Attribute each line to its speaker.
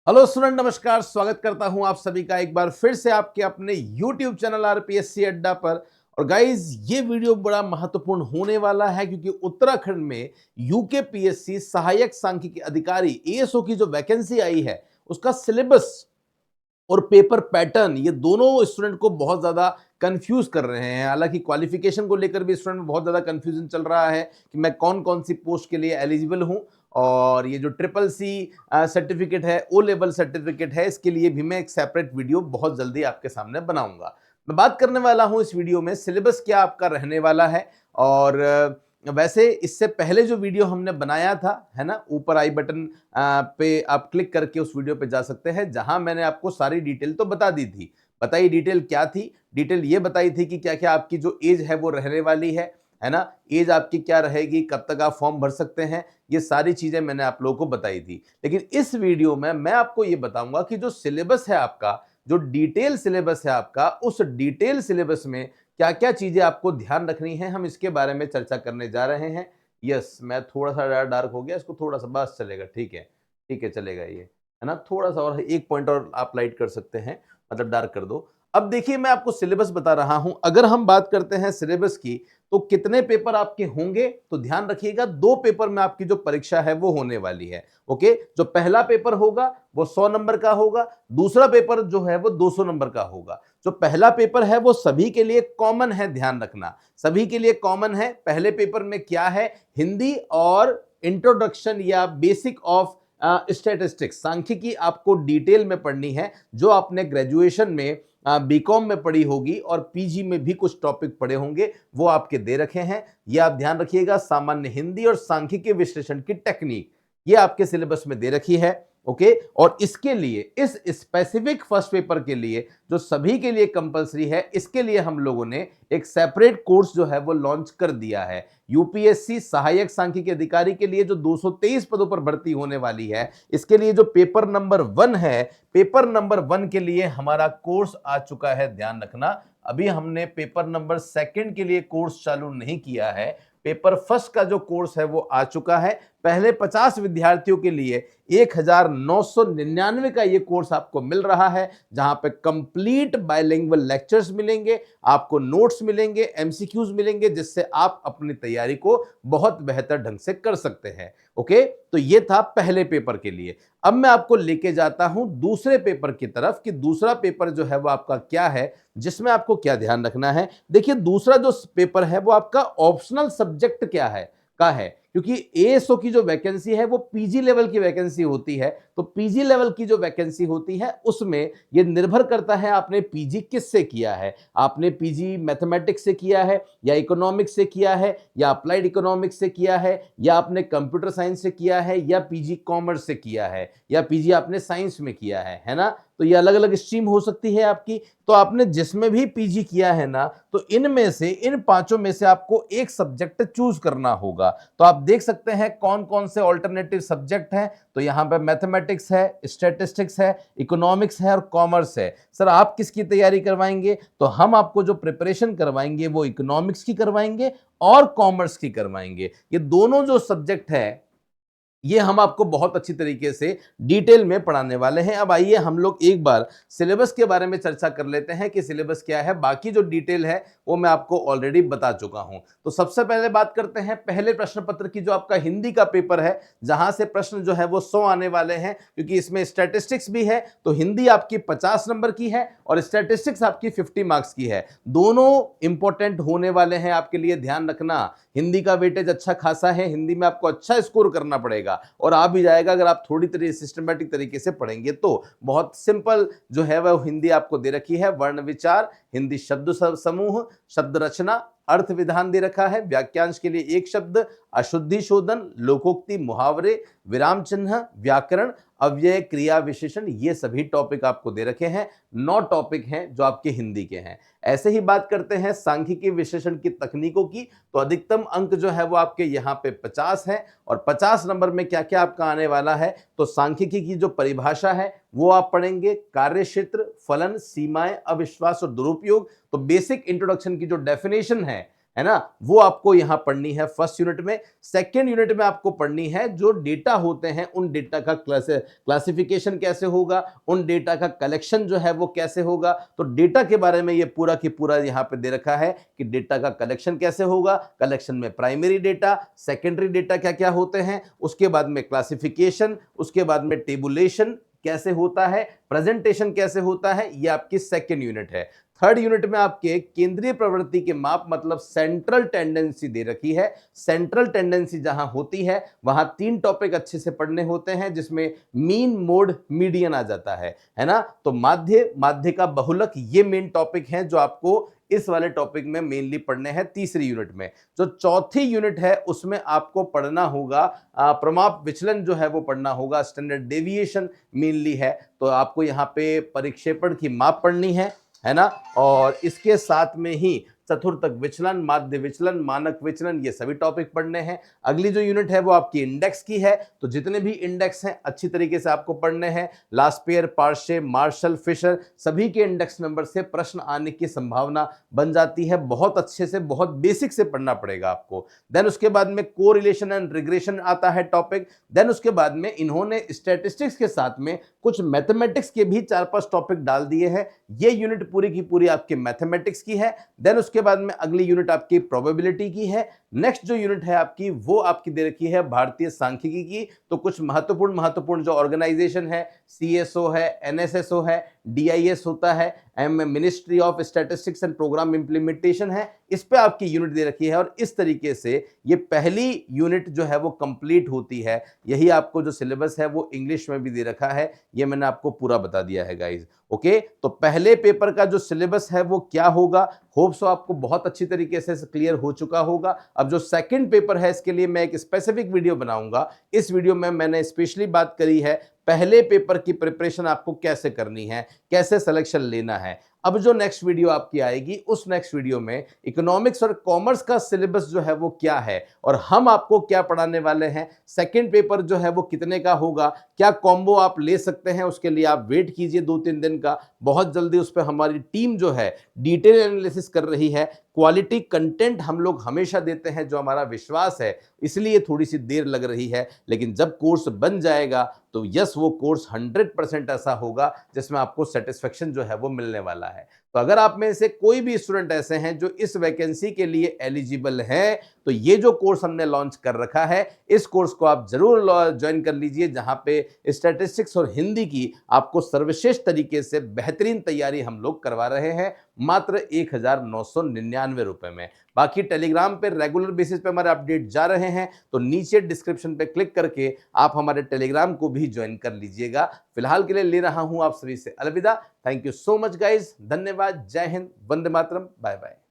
Speaker 1: Hello student, नमस्कार। स्वागत करता हूं आप सभी का एक बार फिर से आपके अपने YouTube चैनल आरपीएससी अड्डा पर। और गाइज, ये वीडियो बड़ा महत्वपूर्ण होने वाला है क्योंकि उत्तराखंड में यूकेपीएससी सहायक सांख्यिकी अधिकारी एएसओ की जो वैकेंसी आई है, उसका सिलेबस और पेपर पैटर्न, ये दोनों स्टूडेंट को बहुत ज्यादा कंफ्यूज कर रहे हैं। हालांकि क्वालिफिकेशन को लेकर भी स्टूडेंट में बहुत ज्यादा कंफ्यूजन चल रहा है कि मैं कौन कौन सी पोस्ट के लिए एलिजिबल हूं। और ये जो ट्रिपल सी सर्टिफिकेट है, ओ लेवल सर्टिफिकेट है, इसके लिए भी मैं एक सेपरेट वीडियो बहुत जल्दी आपके सामने बनाऊंगा। मैं बात करने वाला हूं इस वीडियो में सिलेबस क्या आपका रहने वाला है। और वैसे इससे पहले जो वीडियो हमने बनाया था, है ना, ऊपर आई बटन पे आप क्लिक करके उस वीडियो पे जा सकते हैं, जहां मैंने आपको सारी डिटेल तो बता दी थी। बताइए डिटेल क्या थी? डिटेल ये बताई थी कि क्या क्या आपकी जो एज है वो रहने वाली है ना, एज आपकी क्या रहेगी, कब तक आप फॉर्म भर सकते हैं, ये सारी चीजें मैंने आप लोगों को बताई थी। लेकिन इस वीडियो में मैं आपको ये बताऊंगा कि जो सिलेबस है आपका, जो डिटेल सिलेबस है आपका, उस डिटेल सिलेबस में क्या क्या चीजें आपको ध्यान रखनी है, हम इसके बारे में चर्चा करने जा रहे हैं। यस, मैं थोड़ा सा डार्क हो गया, इसको थोड़ा सा बस चलेगा, ठीक है, ठीक है, चलेगा ये, है ना। थोड़ा सा और एक पॉइंट और आप लाइट कर सकते हैं, मतलब डार्क कर दो। अब देखिए, मैं आपको सिलेबस बता रहा हूं। अगर हम बात करते हैं सिलेबस की, तो कितने पेपर आपके होंगे, तो ध्यान रखिएगा, 2 पेपर में आपकी जो परीक्षा है वो होने वाली है। ओके, जो पहला पेपर होगा वो 100 नंबर का होगा, दूसरा पेपर जो है वो 200 नंबर का होगा। जो पहला पेपर है वो सभी के लिए कॉमन है, ध्यान रखना, सभी के लिए कॉमन है। पहले पेपर में क्या है, हिंदी और इंट्रोडक्शन या बेसिक ऑफ स्टैटिस्टिक्स, सांख्यिकी आपको डिटेल में पढ़नी है, जो आपने ग्रेजुएशन में बीकॉम में पढ़ी होगी और पीजी में भी कुछ टॉपिक पढ़े होंगे, वो आपके दे रखे हैं। ये आप ध्यान रखिएगा, सामान्य हिंदी और सांख्यिकी विश्लेषण की टेक्निक, ये आपके सिलेबस में दे रखी है। ओके, और इसके लिए, इस स्पेसिफिक फर्स्ट पेपर के लिए जो सभी के लिए कंपलसरी है, इसके लिए हम लोगों ने एक सेपरेट कोर्स जो है वो लॉन्च कर दिया है। यूपीएससी सहायक सांख्यिकी अधिकारी के लिए जो 223 पदों पर भर्ती होने वाली है, इसके लिए जो पेपर नंबर 1 है, पेपर नंबर 1 के लिए हमारा कोर्स आ चुका है, ध्यान रखना। अभी हमने पेपर नंबर 2 के लिए कोर्स चालू नहीं किया है, पेपर फर्स्ट का जो कोर्स है वो आ चुका है। पहले 50 विद्यार्थियों के लिए 1999 का ये कोर्स आपको मिल रहा है, जहां पे कंप्लीट बायलिंगुअल लेक्चर्स मिलेंगे, आपको नोट्स मिलेंगे, एमसीक्यूज मिलेंगे, जिससे आप अपनी तैयारी को बहुत बेहतर ढंग से कर सकते हैं। ओके, तो ये था पहले पेपर के लिए। अब मैं आपको लेके जाता हूं दूसरे पेपर की तरफ कि दूसरा पेपर जो है वो आपका क्या है, जिसमें आपको क्या ध्यान रखना है। देखिए, दूसरा जो पेपर है वो आपका ऑप्शनल सब्जेक्ट क्या है का है, क्योंकि एएसओ की जो वैकेंसी है वो पीजी लेवल की वैकेंसी होती है। तो पीजी लेवल की जो वैकेंसी होती है उसमें ये निर्भर करता है आपने पीजी किससे किया है। आपने पीजी मैथमेटिक्स से किया है, या इकोनॉमिक्स से किया है, या अप्लाइड इकोनॉमिक्स से किया है, या आपने कंप्यूटर साइंस से किया है, या पीजी कॉमर्स से किया है, या पीजी आपने साइंस में किया है ना। तो ये अलग अलग स्ट्रीम हो सकती है आपकी। तो आपने जिसमें भी पीजी किया है ना, तो इनमें से, इन पांचों में से आपको एक सब्जेक्ट चूज करना होगा। तो आप देख सकते हैं कौन कौन से ऑल्टरनेटिव सब्जेक्ट हैं। तो यहां पे मैथमेटिक्स है, स्टैटिस्टिक्स है, इकोनॉमिक्स है और कॉमर्स है। सर, आप किसकी तैयारी करवाएंगे? तो हम आपको जो प्रिपरेशन करवाएंगे वो इकोनॉमिक्स की करवाएंगे और कॉमर्स की करवाएंगे। ये दोनों जो सब्जेक्ट है, ये हम आपको बहुत अच्छी तरीके से डिटेल में पढ़ाने वाले हैं। अब आइए हम लोग एक बार सिलेबस के बारे में चर्चा कर लेते हैं कि सिलेबस क्या है। बाकी जो डिटेल है वो मैं आपको ऑलरेडी बता चुका हूं। तो सबसे पहले बात करते हैं पहले प्रश्न पत्र की, जो आपका हिंदी का पेपर है, जहां से प्रश्न जो है वो 100 आने वाले हैं, क्योंकि इसमें स्टैटिस्टिक्स भी है। तो हिंदी आपकी 50 नंबर की है और स्टैटिस्टिक्स आपकी 50 मार्क्स की है। दोनों इंपॉर्टेंट होने वाले हैं आपके लिए, ध्यान रखना। हिंदी का वेटेज अच्छा खासा है, हिंदी में आपको अच्छा स्कोर करना पड़ेगा और आ भी जाएगा अगर आप थोड़ी तरीके सिस्टमैटिक तरीके से पढ़ेंगे तो। बहुत सिंपल जो है वह हिंदी आपको दे रखी है। वर्ण विचार, हिंदी शब्द समूह, शब्द रचना, अर्थ विधान दे रखा है। वाक्यांश के लिए एक शब्द, अशुद्धि शोधन, लोकोक्ति, मुहावरे, विराम चिन्ह, व्याकरण, अव्यय, क्रिया विशेषण, ये सभी टॉपिक आपको दे रखे हैं। 9 टॉपिक हैं जो आपके हिंदी के हैं। ऐसे ही बात करते हैं सांख्यिकी विशेषण की तकनीकों की, तो अधिकतम अंक जो है वो आपके यहाँ पे 50 है। और 50 नंबर में क्या क्या आपका आने वाला है, तो सांख्यिकी की जो परिभाषा है वो आप पढ़ेंगे, कार्य क्षेत्र, फलन, सीमाएं, अविश्वास और दुरुपयोग। तो बेसिक इंट्रोडक्शन की जो डेफिनेशन है है ना, वो आपको यहां पढ़नी है फर्स्ट यूनिट में। सेकेंड यूनिट में आपको पढ़नी है जो डेटा होते हैं उन डेटा का क्लासिफिकेशन कैसे होगा, उन डेटा का कलेक्शन जो है वो कैसे होगा। तो डेटा के बारे में ये पूरा की पूरा यहां पे दे रखा है कि डेटा का कलेक्शन कैसे होगा, कलेक्शन में प्राइमरी डेटा, सेकेंडरी डेटा क्या क्या होते हैं, उसके बाद में क्लासिफिकेशन, उसके बाद में टेबुलेशन कैसे होता है, प्रेजेंटेशन कैसे होता है, ये आपकी सेकेंड यूनिट है। थर्ड यूनिट में आपके केंद्रीय प्रवृत्ति के माप मतलब सेंट्रल टेंडेंसी दे रखी है। सेंट्रल टेंडेंसी जहां होती है वहां 3 टॉपिक अच्छे से पढ़ने होते हैं, जिसमें मीन, मोड, मीडियन आ जाता है ना। तो माध्य, माध्य का बहुलक, ये मेन टॉपिक हैं जो आपको इस वाले टॉपिक में मेनली पढ़ने हैं तीसरी यूनिट में। जो चौथी यूनिट है उसमें आपको पढ़ना होगा प्रमाप विचलन जो है वो पढ़ना होगा, स्टैंडर्ड डेविएशन मेनली है। तो आपको यहाँ पे परिक्षेपण की माप पढ़नी है ना, और इसके साथ में ही चतुर्थक विचलन, माध्य विचलन, मानक विचलन, ये सभी टॉपिक पढ़ने हैं। अगली जो यूनिट है वो आपकी इंडेक्स की है, तो जितने भी इंडेक्स हैं अच्छी तरीके से आपको पढ़ने हैं। लास्पेयर, पार्शे, मार्शल, फिशर, सभी के इंडेक्स नंबर से प्रश्न आने की संभावना बन जाती है। बहुत अच्छे से, बहुत बेसिक से पढ़ना पड़ेगा आपको। देन उसके बाद में कोरिलेशन एंड रिग्रेशन आता है टॉपिक। देन उसके बाद में इन्होंने स्टैटिस्टिक्स के साथ में कुछ मैथमेटिक्स के भी 4-5 टॉपिक डाल दिए हैं। ये यूनिट पूरी की पूरी आपके मैथमेटिक्स की है। देन उसके बाद में अगली यूनिट आपकी प्रोबेबिलिटी की है। नेक्स्ट जो यूनिट है आपकी वो आपकी दे रखी है भारतीय सांख्यिकी की। तो कुछ महत्वपूर्ण जो ऑर्गेनाइजेशन है, सीएसओ है, एनएसएसओ है, डीआईएस होता है, ministry of statistics and programme implementation है, इस पे आपकी यूनिट दे रखी है। और इस तरीके से ये पहली यूनिट जो है वो कंप्लीट होती है। यही आपको जो सिलेबस है वो इंग्लिश में भी दे रखा है, ये मैंने आपको पूरा बता दिया है गाइज। ओके, तो पहले पेपर का जो सिलेबस है वो क्या होगा, होप सो आपको बहुत अच्छी तरीके से क्लियर हो चुका होगा। अब जो सेकंड पेपर है इसके लिए मैं एक स्पेसिफिक वीडियो बनाऊंगा। इस वीडियो में मैंने स्पेशली बात करी है पहले पेपर की प्रिपरेशन आपको कैसे करनी है, कैसे सिलेक्शन लेना है। अब जो नेक्स्ट वीडियो आपकी आएगी उस नेक्स्ट वीडियो में इकोनॉमिक्स और कॉमर्स का सिलेबस जो है वो क्या है और हम आपको क्या पढ़ाने वाले हैं, सेकंड पेपर जो है वो कितने का होगा, क्या कॉम्बो आप ले सकते हैं, उसके लिए आप वेट कीजिए 2-3 दिन का। बहुत जल्दी उस पर हमारी टीम जो है डिटेल एनालिसिस कर रही है। क्वालिटी कंटेंट हम लोग हमेशा देते हैं, जो हमारा विश्वास है, इसलिए थोड़ी सी देर लग रही है। लेकिन जब कोर्स बन जाएगा तो यस, वो कोर्स 100% ऐसा होगा जिसमें आपको सेटिस्फेक्शन जो है वो मिलने वाला है। तो अगर आप में से कोई भी स्टूडेंट ऐसे हैं जो इस वैकेंसी के लिए एलिजिबल हैं, तो ये जो कोर्स हमने लॉन्च कर रखा है, इस कोर्स को आप जरूर ज्वाइन कर लीजिए, जहां पे स्टैटिस्टिक्स और हिंदी की आपको सर्वश्रेष्ठ तरीके से बेहतरीन तैयारी हम लोग करवा रहे हैं, मात्र 1999 रुपए में। बाकी टेलीग्राम पे रेगुलर बेसिस पे हमारे अपडेट जा रहे हैं, तो नीचे डिस्क्रिप्शन पे क्लिक करके आप हमारे टेलीग्राम को भी ज्वाइन कर लीजिएगा। फिलहाल के लिए ले रहा हूं आप सभी से अलविदा। Thank you so much guys, धन्यवाद, जय हिंद, वंदे मातरम, बाय बाय।